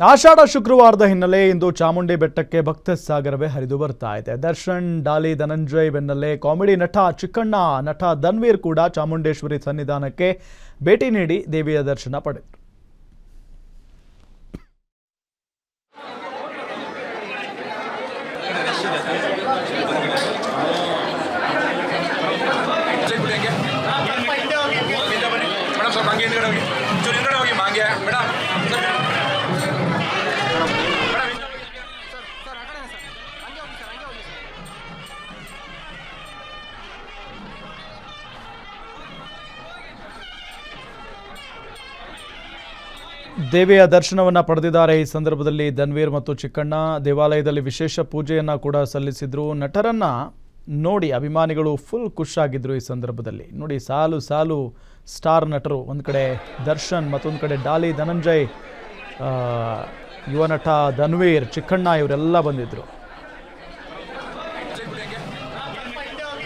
ಆಷಾಢ ಶುಕ್ರವಾರದ ಹಿನ್ನೆಲೆ ಇಂದು ಚಾಮುಂಡಿ ಬೆಟ್ಟಕ್ಕೆ ಭಕ್ತ ಸಾಗರವೇ ಹರಿದು ಬರ್ತಾ ಇದೆ. ದರ್ಶನ್, ಡಾಲಿ, ಧನಂಜಯ್ ಬೆನ್ನಲ್ಲೇ ಕಾಮಿಡಿ ನಟ ಚಿಕ್ಕಣ್ಣ, ನಟ ಧನ್ವೀರ್ ಕೂಡ ಚಾಮುಂಡೇಶ್ವರಿ ಸನ್ನಿಧಾನಕ್ಕೆ ಭೇಟಿ ನೀಡಿ ದೇವಿಯ ದರ್ಶನ ಪಡೆದರು. ದೇವಿಯ ದರ್ಶನವನ್ನು ಪಡೆದಿದ್ದಾರೆ. ಈ ಸಂದರ್ಭದಲ್ಲಿ ಧನ್ವೀರ್ ಮತ್ತು ಚಿಕ್ಕಣ್ಣ ದೇವಾಲಯದಲ್ಲಿ ವಿಶೇಷ ಪೂಜೆಯನ್ನ ಕೂಡ ಸಲ್ಲಿಸಿದ್ರು. ನಟರನ್ನ ನೋಡಿ ಅಭಿಮಾನಿಗಳು ಫುಲ್ ಖುಷಿಯಾಗಿದ್ರು. ಈ ಸಂದರ್ಭದಲ್ಲಿ ನೋಡಿ ಸಾಲು ಸಾಲು ಸ್ಟಾರ್ ನಟರು, ಒಂದು ಕಡೆ ದರ್ಶನ್, ಮತ್ತೊಂದು ಕಡೆ ಡಾಲಿ, ಧನಂಜಯ್, ಯುವ ನಟ ಧನ್ವೀರ್, ಚಿಕ್ಕಣ್ಣ ಇವರೆಲ್ಲ ಬಂದಿದ್ರು.